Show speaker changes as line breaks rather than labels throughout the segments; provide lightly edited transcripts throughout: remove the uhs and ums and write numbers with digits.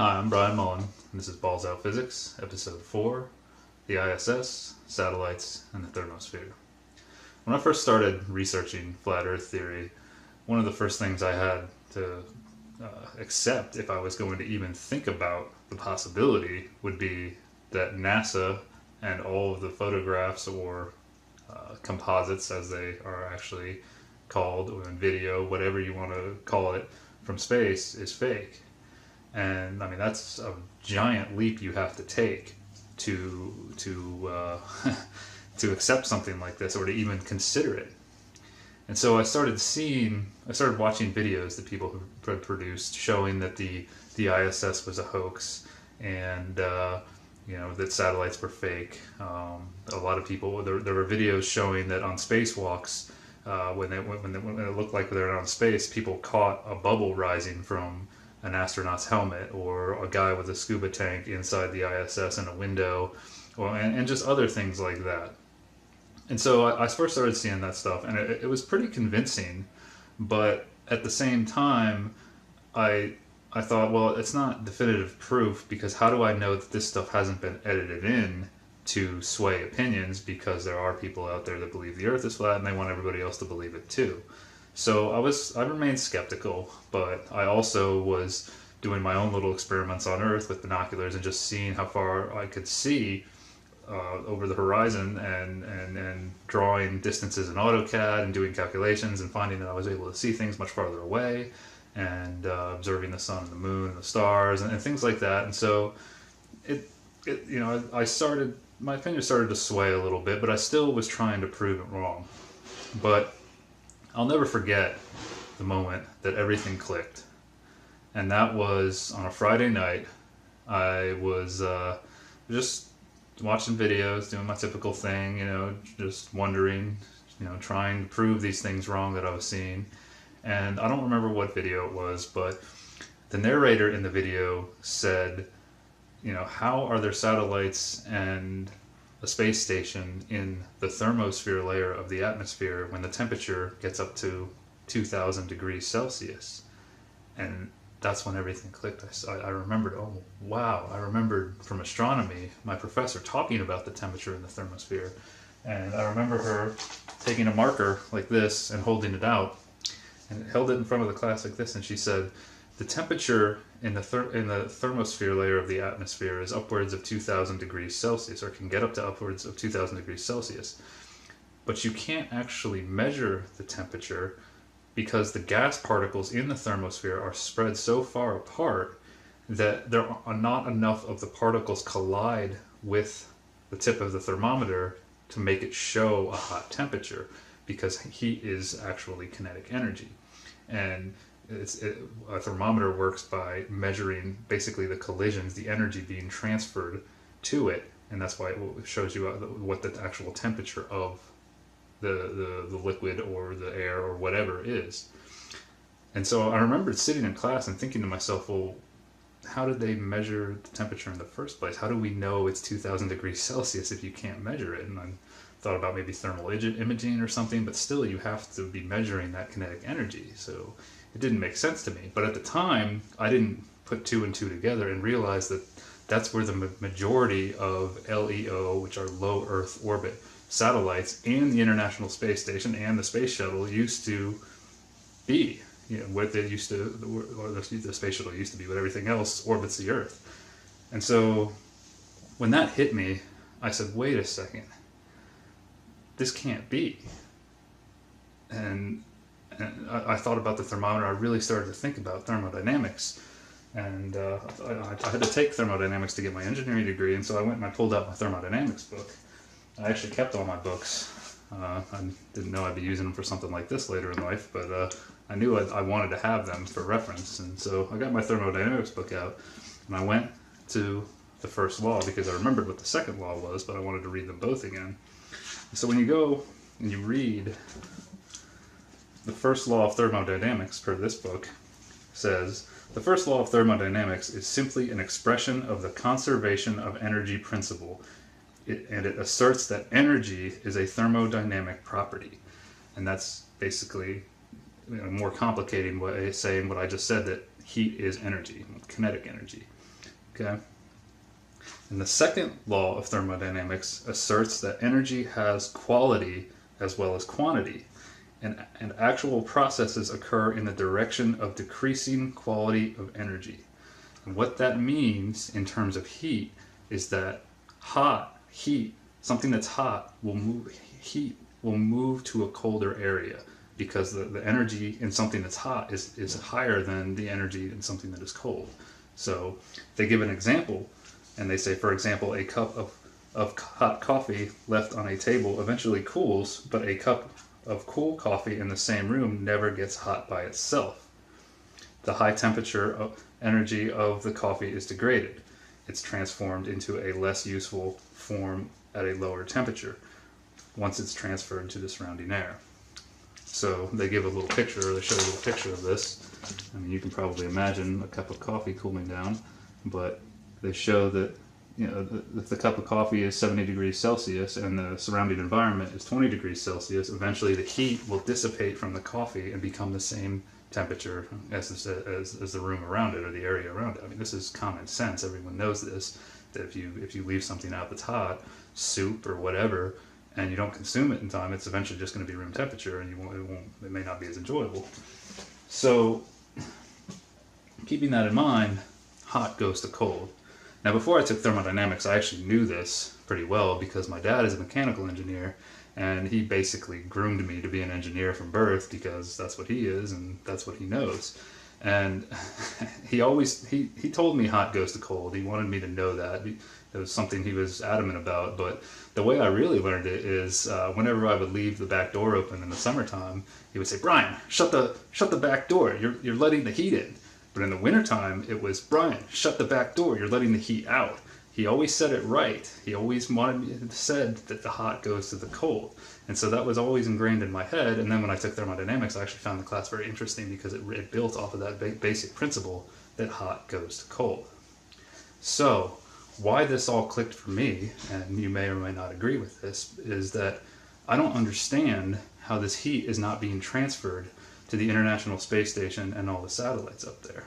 Hi, I'm Brian Mullen, and this is Balls Out Physics, Episode 4, the ISS, Satellites, and the Thermosphere. When I first started researching flat Earth theory, one of the first things I had to accept, if I was going to even think about the possibility, would be that NASA and all of the photographs or composites, as they are actually called, or in video, whatever you want to call it, from space is fake. And I mean, that's a giant leap you have to take to to accept something like this, or to even consider it. And so I started watching videos that people had produced showing that the ISS was a hoax, and that satellites were fake. A lot of people, there were videos showing that on spacewalks, when it looked like they were on space, people caught a bubble rising from an astronaut's helmet, or a guy with a scuba tank inside the ISS in a window, and just other things like that. And so I first started seeing that stuff, and it was pretty convincing. But at the same time, I thought, well, it's not definitive proof, because how do I know that this stuff hasn't been edited in to sway opinions? Because there are people out there that believe the Earth is flat, and they want everybody else to believe it too. So I remained skeptical, but I also was doing my own little experiments on Earth with binoculars and just seeing how far I could see over the horizon, and drawing distances in AutoCAD and doing calculations and finding that I was able to see things much farther away, and observing the sun and the moon and the stars, and things like that. And so my opinion started to sway a little bit, but I still was trying to prove it wrong. But I'll never forget the moment that everything clicked. And that was on a Friday night. I was just watching videos, doing my typical thing, just wondering, trying to prove these things wrong that I was seeing. And I don't remember what video it was, but the narrator in the video said, how are there satellites and a space station in the thermosphere layer of the atmosphere when the temperature gets up to 2,000 degrees Celsius? And that's when everything clicked. I remembered, oh wow, I remembered from astronomy, my professor talking about the temperature in the thermosphere. And I remember her taking a marker like this and holding it out, and held it in front of the class like this, and she said, the temperature in the thermosphere layer of the atmosphere is upwards of 2,000 degrees Celsius, or can get up to upwards of 2,000 degrees Celsius. But you can't actually measure the temperature, because the gas particles in the thermosphere are spread so far apart that there are not enough of the particles collide with the tip of the thermometer to make it show a hot temperature, because heat is actually kinetic energy. And a thermometer works by measuring basically the collisions, the energy being transferred to it, and that's why it shows you what the actual temperature of the liquid or the air or whatever is. And so I remembered sitting in class and thinking to myself, well, how did they measure the temperature in the first place? How do we know it's 2,000 degrees Celsius if you can't measure it? And I thought about maybe thermal imaging or something, but still you have to be measuring that kinetic energy. So it didn't make sense to me. But at the time, I didn't put two and two together and realize that that's where the majority of LEO, which are low Earth orbit satellites, and the International Space Station and the Space Shuttle used to be. What they used to, or the Space Shuttle used to be, but everything else orbits the Earth. And so when that hit me, I said, wait a second, this can't be. And I thought about the thermometer. I really started to think about thermodynamics, and I had to take thermodynamics to get my engineering degree, and so I went and I pulled out my thermodynamics book. I actually kept all my books. I didn't know I'd be using them for something like this later in life, but I knew I wanted to have them for reference, and so I got my thermodynamics book out, and I went to the first law, because I remembered what the second law was, but I wanted to read them both again. So when you go and you read the first law of thermodynamics, per this book, says, the first law of thermodynamics is simply an expression of the conservation of energy principle, and it asserts that energy is a thermodynamic property. And that's basically more complicating saying what I just said, that heat is energy, kinetic energy. Okay? And the second law of thermodynamics asserts that energy has quality as well as quantity, and actual processes occur in the direction of decreasing quality of energy. And what that means in terms of heat is that heat, something that's hot heat will move to a colder area because the energy in something that's hot is higher than the energy in something that is cold. So they give an example, and they say, for example, a cup of hot coffee left on a table eventually cools, but a cup of cool coffee in the same room never gets hot by itself. The high temperature of energy of the coffee is degraded. It's transformed into a less useful form at a lower temperature once it's transferred to the surrounding air. So they give a little picture, they show a little picture of this. I mean, you can probably imagine a cup of coffee cooling down, but they show that, you know, if the cup of coffee is 70 degrees Celsius and the surrounding environment is 20 degrees Celsius, eventually the heat will dissipate from the coffee and become the same temperature as the room around it or the area around it. I mean, this is common sense. Everyone knows this, that if you leave something out that's hot, soup or whatever, and you don't consume it in time, it's eventually just going to be room temperature, and it may not be as enjoyable. So, keeping that in mind, hot goes to cold. Now, before I took thermodynamics, I actually knew this pretty well because my dad is a mechanical engineer, and he basically groomed me to be an engineer from birth because that's what he is and that's what he knows. And he told me hot goes to cold. He wanted me to know that. It was something he was adamant about. But the way I really learned it is whenever I would leave the back door open in the summertime, he would say, "Brian, shut the back door. You're letting the heat in." But in the wintertime, it was, "Brian, shut the back door. You're letting the heat out." He always said it right. He always said that the hot goes to the cold. And so that was always ingrained in my head. And then when I took thermodynamics, I actually found the class very interesting because it built off of that basic principle that hot goes to cold. So why this all clicked for me, and you may or may not agree with this, is that I don't understand how this heat is not being transferred to the International Space Station and all the satellites up there.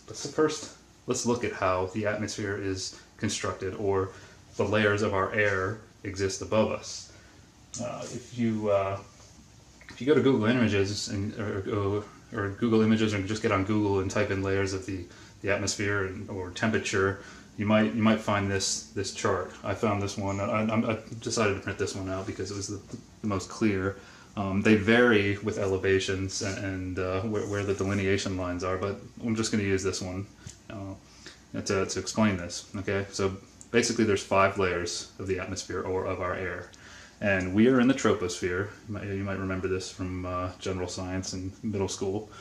But so first, let's look at how the atmosphere is constructed, or the layers of our air exist above us. If you go to Google Images or Google Images, or just get on Google and type in layers of the atmosphere or temperature, you might find this chart. I found this one. I decided to print this one out because it was the most clear. They vary with elevations and where the delineation lines are, but I'm just going to use this one to explain this. Okay, so basically there's 5 layers of the atmosphere or of our air, and we are in the troposphere. You might remember this from general science in middle school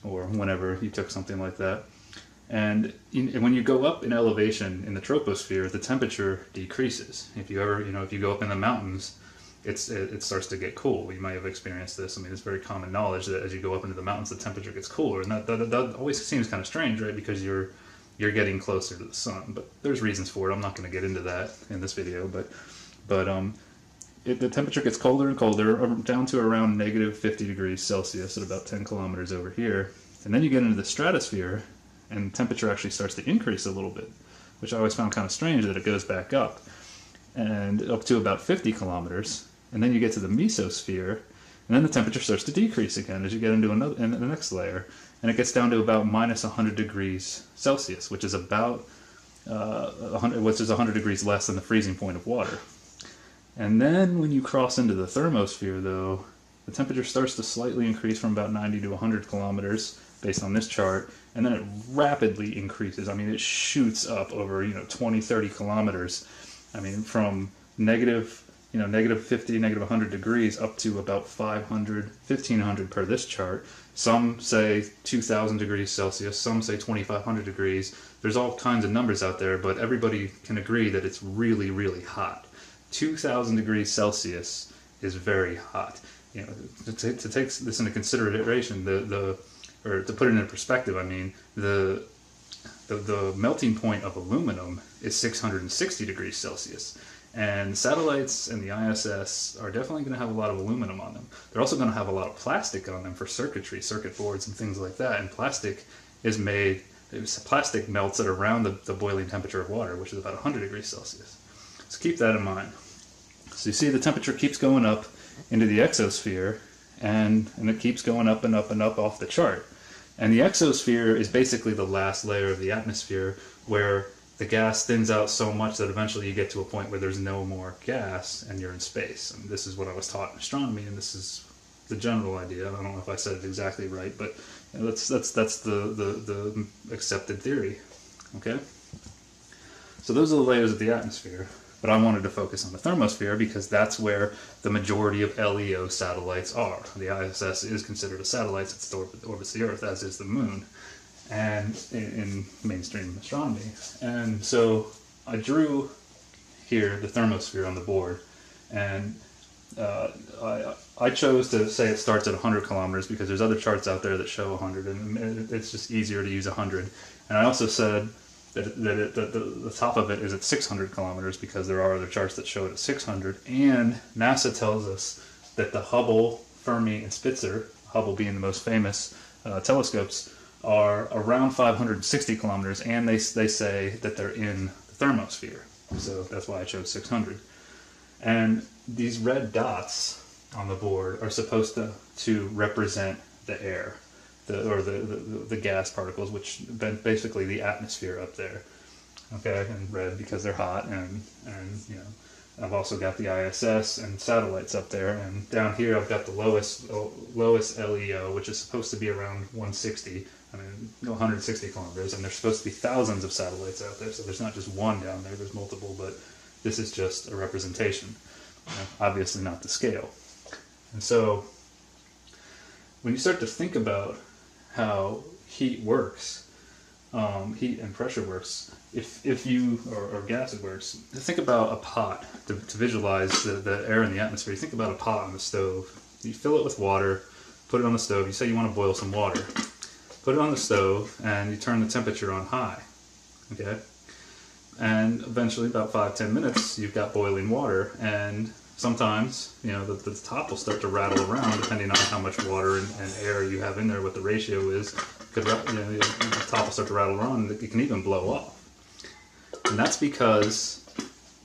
or whenever you took something like that. And when you go up in elevation in the troposphere, the temperature decreases. If you go up in the mountains, it starts to get cool. You might have experienced this. I mean, it's very common knowledge that as you go up into the mountains, the temperature gets cooler, and that always seems kind of strange, right? Because you're getting closer to the sun. But there's reasons for it. I'm not going to get into that in this video, but the temperature gets colder and colder, down to around negative 50 degrees Celsius at about 10 kilometers over here, and then you get into the stratosphere, and temperature actually starts to increase a little bit, which I always found kind of strange that it goes back up, and up to about 50 kilometers. And then you get to the mesosphere, and then the temperature starts to decrease again as you get into the next layer, and it gets down to about minus 100 degrees Celsius, which is about 100 degrees less than the freezing point of water. And then when you cross into the thermosphere, though, the temperature starts to slightly increase from about 90 to 100 kilometers, based on this chart, and then it rapidly increases. I mean, it shoots up over 20, 30 kilometers. I mean, from negative 50, negative 100 degrees up to about 500, 1500 per this chart. Some say 2000 degrees Celsius, some say 2500 degrees. There's all kinds of numbers out there, but everybody can agree that it's really, really hot. 2000 degrees Celsius is very hot. To take this into consideration, or to put it in perspective, I mean, the melting point of aluminum is 660 degrees Celsius. And satellites and the ISS are definitely going to have a lot of aluminum on them. They're also going to have a lot of plastic on them for circuitry, circuit boards, and things like that. And plastic is made plastic melts at around the boiling temperature of water, which is about 100 degrees Celsius. So keep that in mind. So you see the temperature keeps going up into the exosphere, and it keeps going up and up and up off the chart. And the exosphere is basically the last layer of the atmosphere, where the gas thins out so much that eventually you get to a point where there's no more gas and you're in space. And this is what I was taught in astronomy, and this is the general idea. I don't know if I said it exactly right, but that's the accepted theory. Okay? So those are the layers of the atmosphere, but I wanted to focus on the thermosphere because that's where the majority of LEO satellites are. The ISS is considered a satellite since it orbits the Earth, as is the Moon, and in mainstream astronomy. And so I drew here the thermosphere on the board, and I chose to say it starts at 100 kilometers because there's other charts out there that show 100, and it's just easier to use 100. And I also said that the top of it is at 600 kilometers because there are other charts that show it at 600. And NASA tells us that the Hubble, Fermi, and Spitzer, Hubble being the most famous telescopes, are around 560 kilometers, and they say that they're in the thermosphere. So that's why I chose 600. And these red dots on the board are supposed to represent the air, the gas particles, which basically the atmosphere up there. Okay, and red because they're hot, and you know, I've also got the ISS and satellites up there, and down here I've got the lowest LEO, which is supposed to be around 160 kilometers, and there's supposed to be thousands of satellites out there, so there's not just one down there, there's multiple, but this is just a representation. Obviously not the scale. And so when you start to think about how heat works, heat and pressure works, if you, or gas works, think about a pot to visualize the air in the atmosphere. You think about a pot on the stove. You fill it with water, put it on the stove. You say you want to boil some water. Put it on the stove and you turn the temperature on high. Okay? And eventually, about 5-10 minutes, you've got boiling water, and sometimes, you know, the top will start to rattle around depending on how much water and air you have in there, what the ratio is. Because, you know, the top will start to rattle around, and it can even blow off. And that's because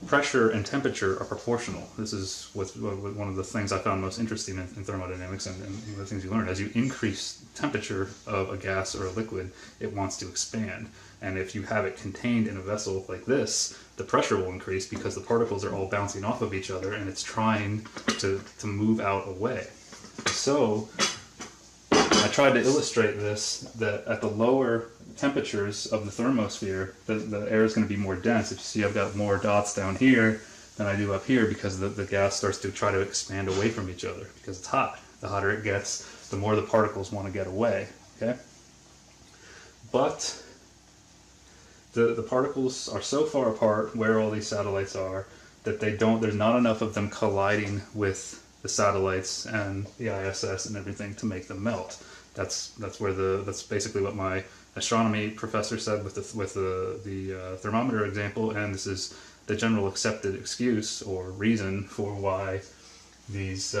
pressure and temperature are proportional. This is one of the things I found most interesting in thermodynamics, and one of the things you learn. As you increase temperature of a gas or a liquid, it wants to expand. And if you have it contained in a vessel like this, the pressure will increase because the particles are all bouncing off of each other, and it's trying to move out away. So I tried to illustrate this, that at the lower temperatures of the thermosphere, the air is going to be more dense. If you see, I've got more dots down here than I do up here because the gas starts to try to expand away from each other because it's hot. The hotter it gets, the more the particles want to get away. Okay? But the particles are so far apart where all these satellites are that there's not enough of them colliding with the satellites and the ISS and everything to make them melt. That's basically what my astronomy professor said with the thermometer example, and this is the general accepted excuse or reason for why these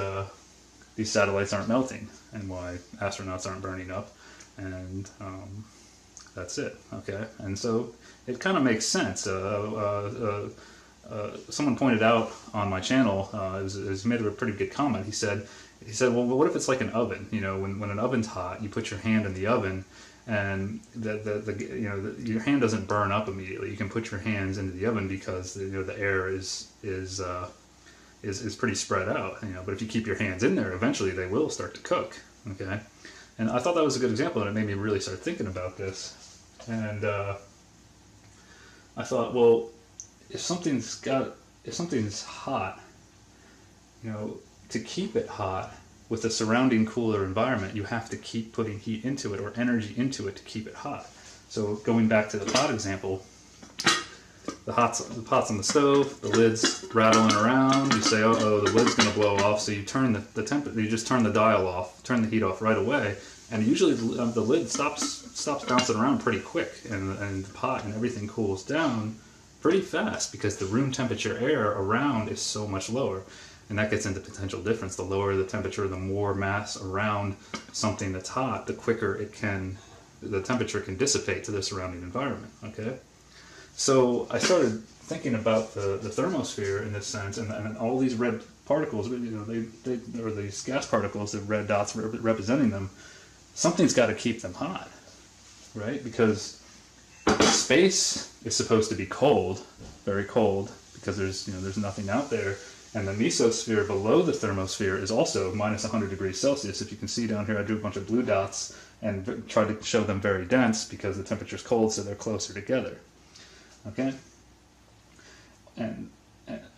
satellites aren't melting and why astronauts aren't burning up, and that's it. Okay, and so it kind of makes sense. Someone pointed out on my channel, he made a pretty good comment. He said, well, what if it's like an oven? You know, when an oven's hot, you put your hand in the oven, and your hand doesn't burn up immediately. You can put your hands into the oven because the air is pretty spread out. You know, but if you keep your hands in there, eventually they will start to cook. Okay, and I thought that was a good example, and it made me really start thinking about this. And I thought, well, if something's hot, you know, to keep it hot with the surrounding cooler environment, you have to keep putting heat into it or energy into it to keep it hot. So going back to the pot example, the pot's on the stove, the lid's rattling around. You say, oh, the lid's going to blow off, so you turn the temperature. You just turn the dial off, turn the heat off right away, and usually the lid stops bouncing around pretty quick, and the pot and everything cools down pretty fast because the room temperature air around is so much lower. And that gets into potential difference. The lower the temperature, the more mass around something that's hot, the quicker it can the temperature can dissipate to the surrounding environment. Okay, so I started thinking about the thermosphere in this sense, and all these red particles, you know, they or these gas particles, the red dots representing them. Something's got to keep them hot, right? Because space is supposed to be cold, very cold, because there's nothing out there. And the mesosphere below the thermosphere is also minus 100 degrees Celsius. If you can see down here, I drew a bunch of blue dots and tried to show them very dense because the temperature's cold, so they're closer together. Okay? And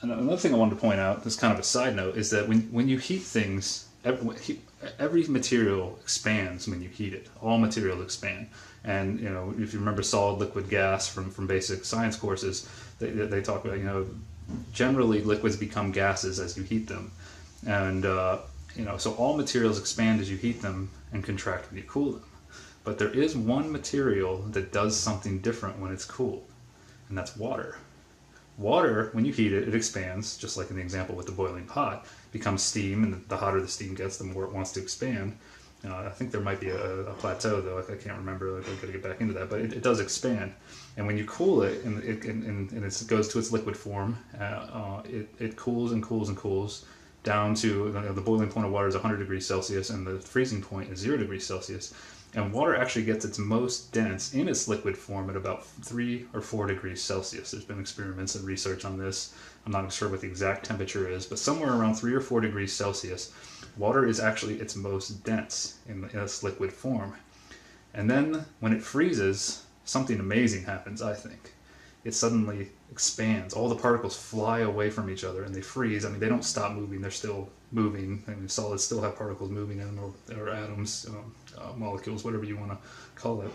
another thing I wanted to point out, this kind of a side note, is that when you heat things, every material expands when you heat it. All materials expand. And you know, if you remember solid, liquid, gas from basic science courses, they talk about, you know, generally liquids become gases as you heat them. And you know, so all materials expand as you heat them and contract when you cool them. But there is one material that does something different when it's cooled, and that's water. Water, when you heat it, it expands, just like in the example with the boiling pot, becomes steam, and the hotter the steam gets, the more it wants to expand. I think there might be a plateau, though. I can't remember. I've got to get back into that. But it does expand. And when you cool it, and it goes to its liquid form, it cools and cools and cools down to, the boiling point of water is 100 degrees Celsius, and the freezing point is 0 degrees Celsius. And water actually gets its most dense in its liquid form at about 3 or 4 degrees Celsius. There's been experiments and research on this. I'm not sure what the exact temperature is, but somewhere around 3 or 4 degrees Celsius, water is actually its most dense in its liquid form. And then when it freezes, something amazing happens, I think. It suddenly expands. All the particles fly away from each other and they freeze. I mean, they don't stop moving. They're still moving. I mean, solids still have particles moving in them, or atoms, molecules, whatever you want to call it.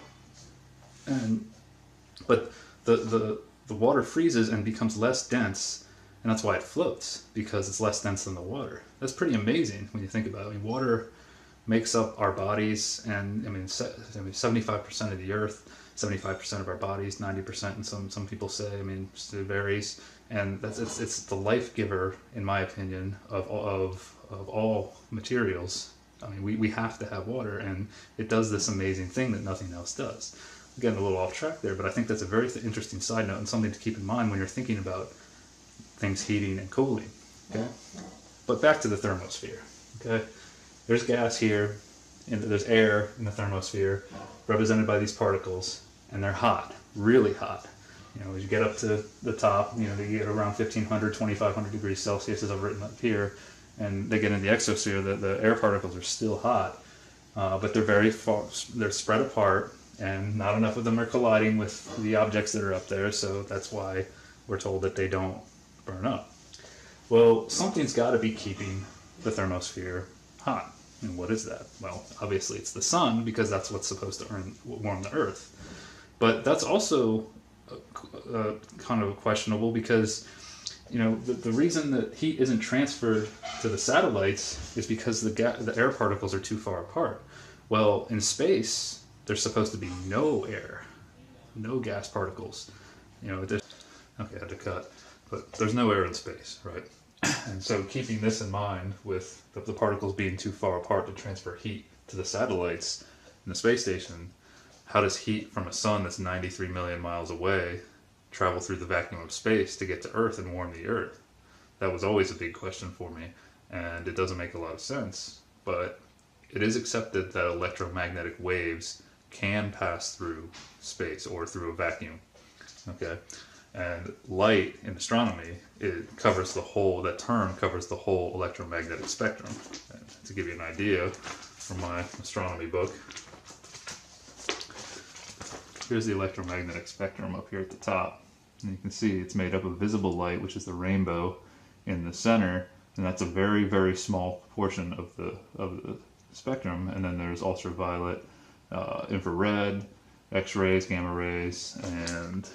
But the water freezes and becomes less dense, and that's why it floats, because it's less dense than the water. That's pretty amazing when you think about it. I mean, water makes up our bodies, and 75% of the Earth, 75% of our bodies, 90%, and some people say. I mean, it varies, and it's the life giver, in my opinion, of all materials. I mean, we have to have water, and it does this amazing thing that nothing else does. I'm getting a little off track there, but I think that's a very interesting side note and something to keep in mind when you're thinking about things heating and cooling. Okay, but back to the thermosphere. Okay, there's gas here, and there's air in the thermosphere, represented by these particles, and they're hot, really hot. You know, as you get up to the top, you get around 1,500, 2,500 degrees Celsius, as I've written up here, and they get in the exosphere. The air particles are still hot, but they're very far, they're spread apart, and not enough of them are colliding with the objects that are up there. So that's why we're told that they don't burn up. Well, something's got to be keeping the thermosphere hot. And what is that? Well, obviously it's the sun, because that's what's supposed to warm the Earth. But that's also kind of questionable, because the reason that heat isn't transferred to the satellites is because the air particles are too far apart. Well, in space, there's supposed to be no air, no gas particles. Okay, I had to cut, but there's no air in space, right? And so keeping this in mind, with the particles being too far apart to transfer heat to the satellites in the space station, how does heat from a sun that's 93 million miles away travel through the vacuum of space to get to Earth and warm the Earth? That was always a big question for me, and it doesn't make a lot of sense. But it is accepted that electromagnetic waves can pass through space or through a vacuum. Okay? And light in astronomy, that term covers the whole electromagnetic spectrum. And to give you an idea from my astronomy book, here's the electromagnetic spectrum up here at the top. And you can see it's made up of visible light, which is the rainbow in the center, and that's a very, very small portion of the spectrum. And then there's ultraviolet, infrared, X-rays, gamma rays, and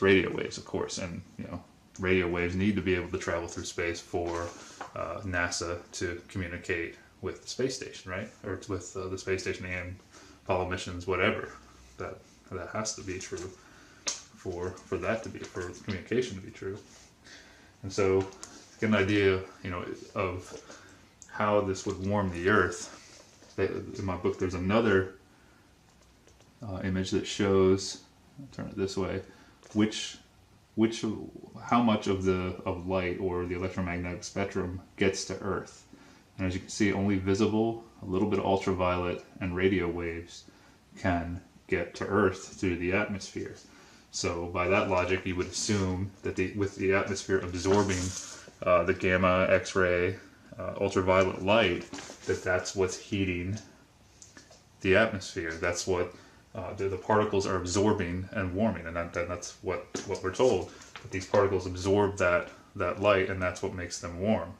radio waves, of course. And radio waves need to be able to travel through space for NASA to communicate with the space station, right? Or with the space station and Apollo missions, whatever. That has to be true for communication to be true. And so, to get an idea, of how this would warm the Earth, in my book there's another image that shows, I'll turn it this way, which which how much of light or the electromagnetic spectrum gets to Earth. And as you can see, only visible, a little bit of ultraviolet, and radio waves can get to Earth through the atmosphere. So by that logic, you would assume that with the atmosphere absorbing the gamma, X-ray, ultraviolet light, that's what's heating the atmosphere. That's what the particles are absorbing and warming, and that's what we're told. That these particles absorb that light, and that's what makes them warm.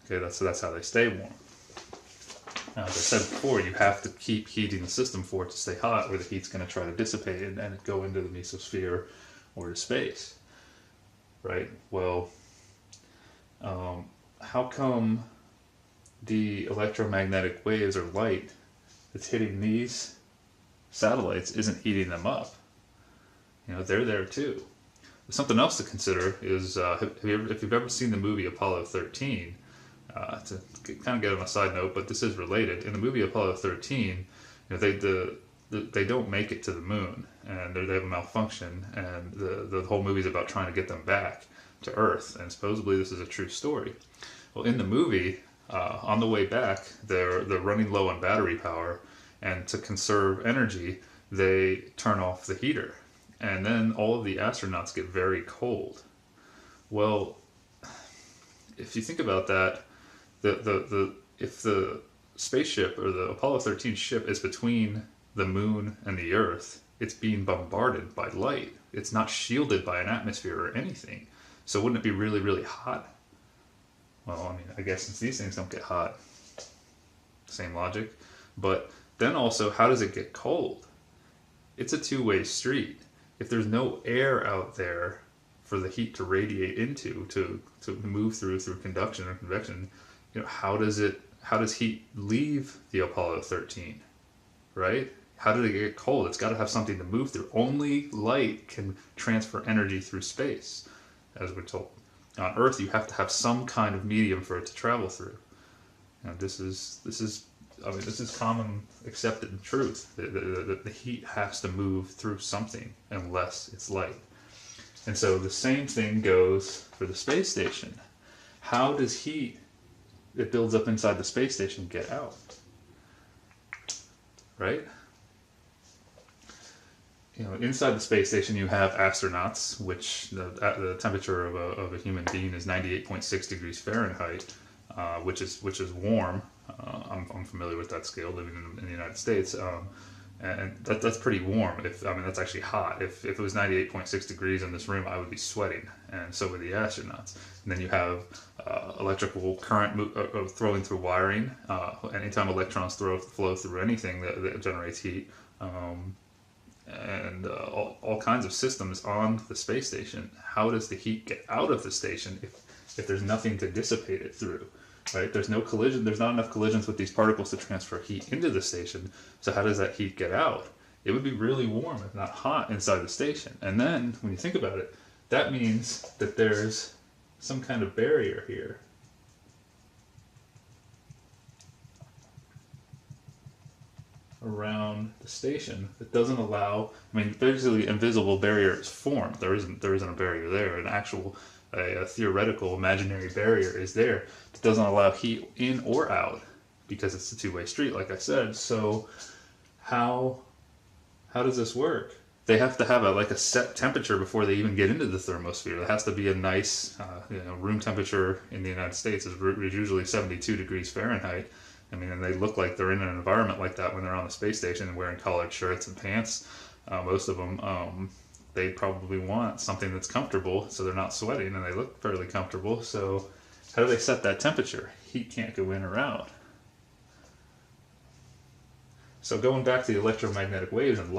Okay, that's how they stay warm. Now, as I said before, you have to keep heating the system for it to stay hot, or the heat's going to try to dissipate and go into the mesosphere or to space. Right? Well, how come the electromagnetic waves or light that's hitting these satellites isn't heating them up? You know, they're there too. Something else to consider is if you've ever seen the movie Apollo 13, to kind of get on a side note, but this is related. In the movie Apollo 13, you know, they don't make it to the moon, and they have a malfunction, and the whole movie is about trying to get them back to Earth, and supposedly this is a true story. Well, in the movie, on the way back, they're running low on battery power, and to conserve energy, they turn off the heater, and then all of the astronauts get very cold. Well, if you think about that, if the spaceship or the Apollo 13 ship is between the moon and the Earth, it's being bombarded by light. It's not shielded by an atmosphere or anything. So wouldn't it be really, really hot? Well, I mean, I guess since these things don't get hot, same logic. But then also, how does it get cold? It's a two-way street. If there's no air out there for the heat to radiate into, to move through conduction or convection, you know, how does heat leave the Apollo 13, right? How did it get cold? It's got to have something to move through. Only light can transfer energy through space, as we're told. On Earth, you have to have some kind of medium for it to travel through. And this is common accepted truth. The heat has to move through something unless it's light. And so the same thing goes for the space station. How does heat that builds up inside the space station get out? Right? You know, inside the space station you have astronauts, which the temperature of a human being is 98.6 degrees Fahrenheit, which is warm. I'm familiar with that scale, living in the United States, and that's pretty warm. That's actually hot. If it was 98.6 degrees in this room, I would be sweating, and so would the astronauts. And then you have electrical current flowing through wiring. Anytime electrons flow through anything that generates heat. And all kinds of systems on the space station. How does the heat get out of the station if there's nothing to dissipate it through? Right? There's no collision. There's not enough collisions with these particles to transfer heat into the station. So how does that heat get out? It would be really warm, if not hot, inside the station. And then, when you think about it, that means that there's some kind of barrier here. Around the station that doesn't allow. Basically, invisible barrier is formed. There isn't a barrier there. An actual, a theoretical, imaginary barrier is there that doesn't allow heat in or out because it's a two-way street, like I said. So, how does this work? They have to have a set temperature before they even get into the thermosphere. It has to be a nice, room temperature in the United States is usually 72 degrees Fahrenheit. And they look like they're in an environment like that when they're on the space station and wearing collared shirts and pants. Most of them, they probably want something that's comfortable so they're not sweating, and they look fairly comfortable. So how do they set that temperature? Heat can't go in or out. So going back to the electromagnetic waves and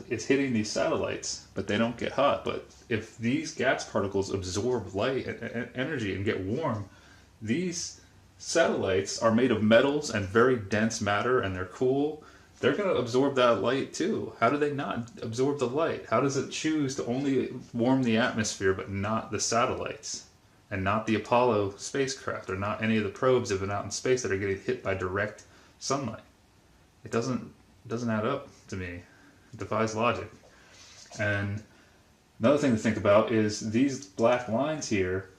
it's hitting these satellites, but they don't get hot. But if these gas particles absorb light and energy and get warm, these satellites are made of metals and very dense matter, and they're cool. They're going to absorb that light too. How do they not absorb the light? How does it choose to only warm the atmosphere but not the satellites? And not the Apollo spacecraft, or not any of the probes that have been out in space that are getting hit by direct sunlight? It doesn't doesn't add up to me. It defies logic. And another thing to think about is these black lines here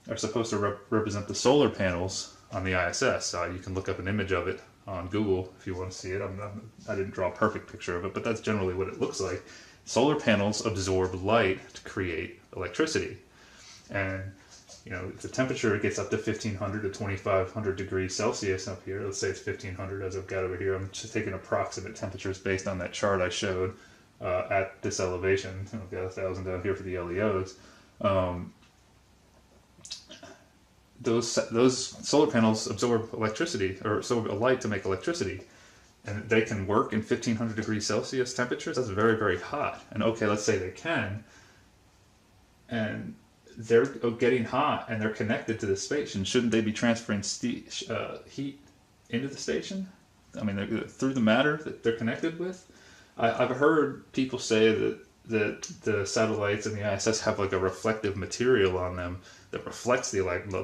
are supposed to represent the solar panels on the ISS. You can look up an image of it on Google if you want to see it. I didn't draw a perfect picture of it, but that's generally what it looks like. Solar panels absorb light to create electricity. And if the temperature gets up to 1500 to 2500 degrees Celsius up here, let's say it's 1500 as I've got over here, I'm just taking approximate temperatures based on that chart I showed at this elevation. I've got 1000 down here for the LEOs. Those solar panels absorb electricity, or absorb light to make electricity. And they can work in 1500 degrees Celsius temperatures. That's very, very hot. And okay, let's say they can. And they're getting hot and they're connected to the station. Shouldn't they be transferring heat into the station? I mean, through the matter that they're connected with? I've heard people say that the satellites and the ISS have like a reflective material on them that reflects the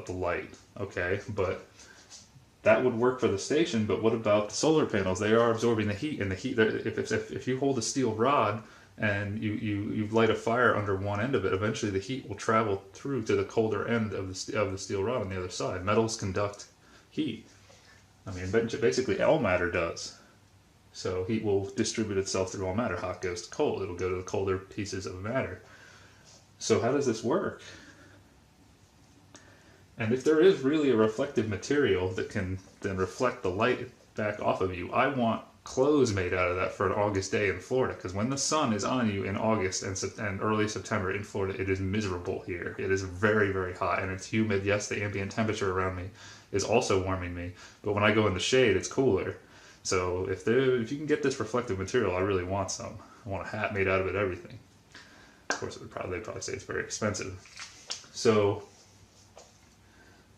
light. Okay, but that would work for the station. But what about the solar panels? They are absorbing the heat, and the heat. If you hold a steel rod and you light a fire under one end of it, eventually the heat will travel through to the colder end of the steel rod on the other side. Metals conduct heat. I mean, basically all matter does. So heat will distribute itself through all matter. Hot goes to cold. It'll go to the colder pieces of matter. So how does this work? And if there is really a reflective material that can then reflect the light back off of you, I want clothes made out of that for an August day in Florida, because when the sun is on you in August and early September in Florida, it is miserable here. It is very, very hot and it's humid. Yes, the ambient temperature around me is also warming me, but when I go in the shade, it's cooler. So if you can get this reflective material, I really want some. I want a hat made out of it, everything. Of course, they'd probably say it's very expensive. So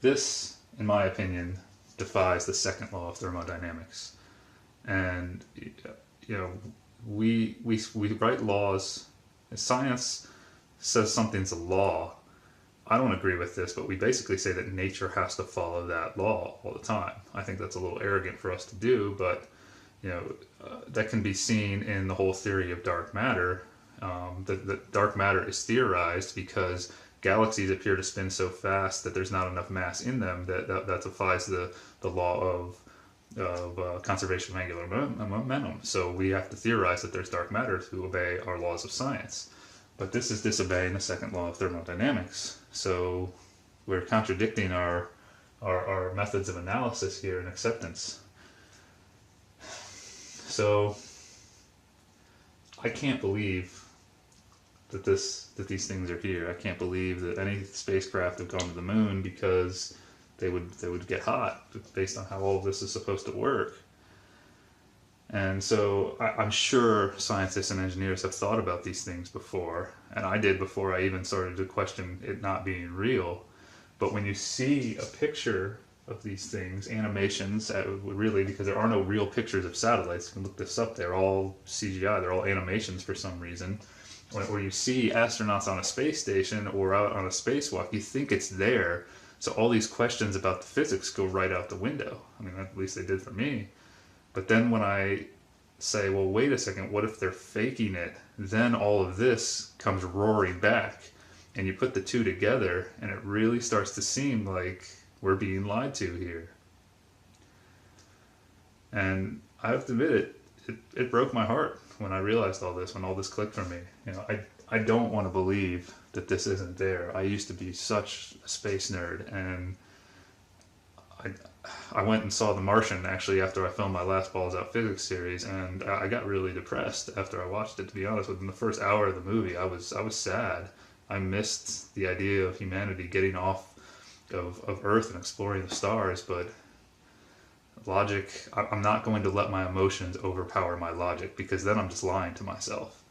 this, in my opinion, defies the second law of thermodynamics. And we write laws. Science says something's a law. I don't agree with this, but we basically say that nature has to follow that law all the time. I think that's a little arrogant for us to do, but that can be seen in the whole theory of dark matter. That dark matter is theorized because galaxies appear to spin so fast that there's not enough mass in them that defies the law of conservation of angular momentum. So we have to theorize that there's dark matter to obey our laws of science. But this is disobeying the second law of thermodynamics. So we're contradicting our methods of analysis here and acceptance. So I can't believe that these things are here. I can't believe that any spacecraft have gone to the moon because they would get hot based on how all of this is supposed to work. And so I'm sure scientists and engineers have thought about these things before, and I did before I even started to question it not being real. But when you see a picture of these things, animations, really, because there are no real pictures of satellites, you can look this up, they're all CGI, they're all animations for some reason. Or you see astronauts on a space station or out on a spacewalk, you think it's there. So all these questions about the physics go right out the window. I mean, at least they did for me. But then when I say, well, wait a second, what if they're faking it? Then all of this comes roaring back. And you put the two together, and it really starts to seem like we're being lied to here. And I have to admit, it broke my heart when I realized all this, when all this clicked for me. I don't want to believe that this isn't there. I used to be such a space nerd, and I went and saw The Martian actually after I filmed my last Balls Out Physics series, and I got really depressed after I watched it, to be honest. Within the first hour of the movie, I was sad. I missed the idea of humanity getting off of Earth and exploring the stars, but logic, I'm not going to let my emotions overpower my logic, because then I'm just lying to myself.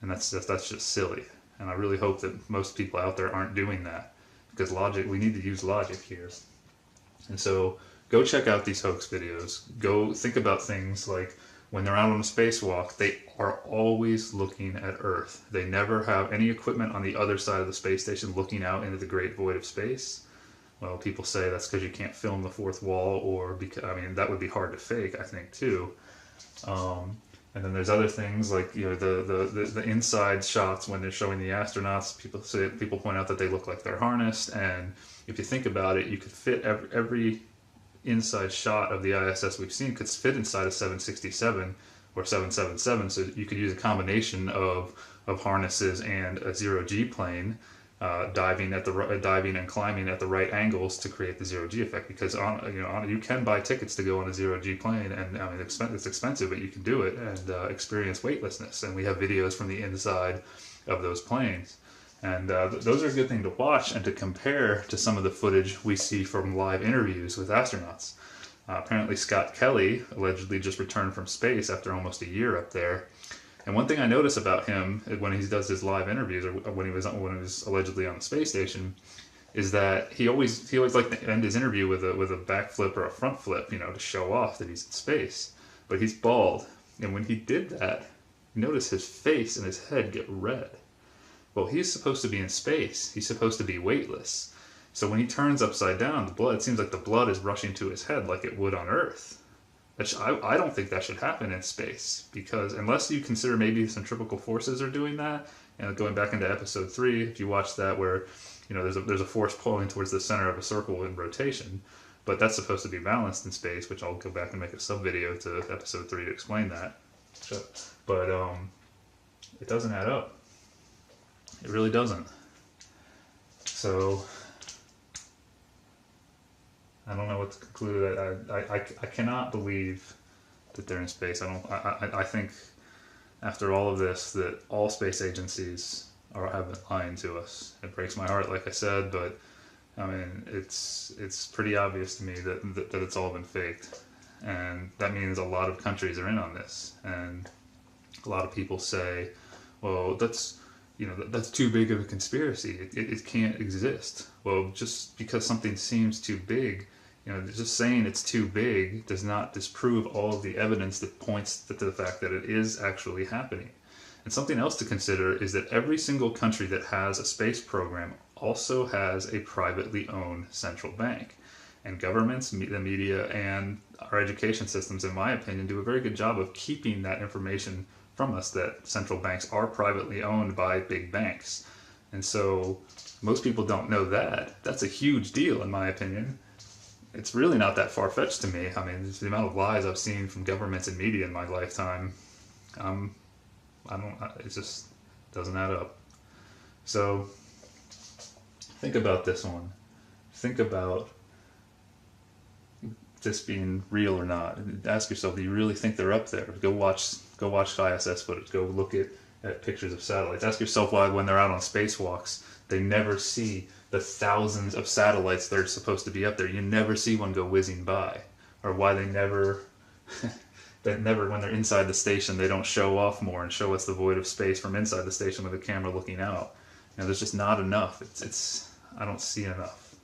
And that's just silly. And I really hope that most people out there aren't doing that, because logic, we need to use logic here. And so go check out these hoax videos. Go think about things like when they're out on a spacewalk, they are always looking at Earth. They never have any equipment on the other side of the space station looking out into the great void of space. Well, people say that's because you can't film the fourth wall, or because, I mean, that would be hard to fake, I think, too. And then there's other things like, you know, the inside shots when they're showing the astronauts. People point out that they look like they're harnessed, and if you think about it, you could fit every inside shot of the ISS we've seen could fit inside a 767 or 777. So you could use a combination of harnesses and a zero-G plane, diving and climbing at the right angles to create the zero-G effect. Because you can buy tickets to go on a zero-G plane, and I mean it's expensive, but you can do it and experience weightlessness. And we have videos from the inside of those planes, and those are a good thing to watch and to compare to some of the footage we see from live interviews with astronauts. Apparently Scott Kelly allegedly just returned from space after almost a year up there. And one thing I notice about him when he does his live interviews, or when he was allegedly on the space station, is that he always liked to end his interview with a backflip or a front flip, you know, to show off that he's in space. But he's bald, and when he did that, you notice his face and his head get red. Well, he's supposed to be in space. He's supposed to be weightless. So when he turns upside down, it seems like the blood is rushing to his head like it would on Earth. I don't think that should happen in space, because unless you consider maybe centrifugal forces are doing that, and going back into episode 3, if you watch that, where you know there's a force pulling towards the center of a circle in rotation, but that's supposed to be balanced in space, which I'll go back and make a sub video to episode 3 to explain that. But it doesn't add up. It really doesn't. So I don't know what to conclude. I cannot believe that they're in space. I think after all of this that all space agencies have been lying to us. It breaks my heart, like I said, but I mean it's pretty obvious to me that it's all been faked, and that means a lot of countries are in on this. And a lot of people say, well, that's too big of a conspiracy. It can't exist. Well, just because something seems too big, just saying it's too big does not disprove all of the evidence that points to the fact that it is actually happening. And something else to consider is that every single country that has a space program also has a privately owned central bank. And governments, the media, and our education systems, in my opinion, do a very good job of keeping that information from us, that central banks are privately owned by big banks. And so most people don't know that. That's a huge deal, in my opinion. It's really not that far-fetched to me. I mean, the amount of lies I've seen from governments and media in my lifetime, it just doesn't add up. So think about this one. Think about this being real or not. Ask yourself, do you really think they're up there? Go watch ISS footage. Go look at pictures of satellites. Ask yourself why when they're out on spacewalks, they never see the thousands of satellites that are supposed to be up there. You never see one go whizzing by. Or why they never, when they're inside the station, they don't show off more and show us the void of space from inside the station with a camera looking out. There's just not enough. I don't see enough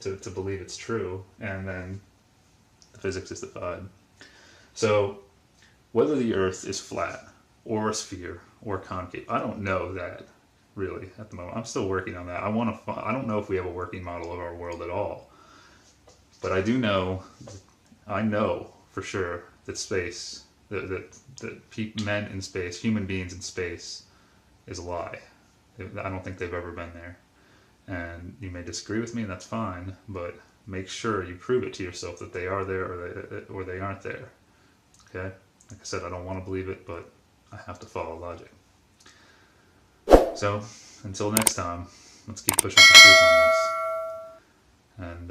to believe it's true. And then the physics is defied. So whether the Earth is flat or a sphere or concave, I don't know that really at the moment. I'm still working on that. I don't know if we have a working model of our world at all. But I know for sure that space, that men in space, human beings in space, is a lie. I don't think they've ever been there. And you may disagree with me, and that's fine, but make sure you prove it to yourself that they are there or they aren't there. Okay? Like I said, I don't want to believe it, but I have to follow logic. So, until next time, let's keep pushing for truth on this. And,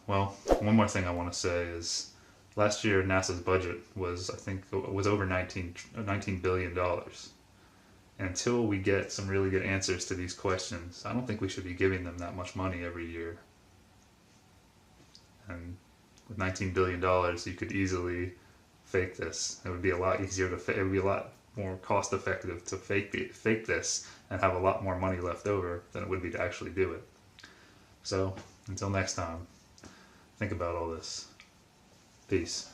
well, one more thing I want to say is, last year NASA's budget was over $19 billion. And until we get some really good answers to these questions, I don't think we should be giving them that much money every year. And with $19 billion, you could easily fake this. It would be a lot easier it would be a lot more cost effective to fake this and have a lot more money left over than it would be to actually do it. So, until next time, think about all this. Peace.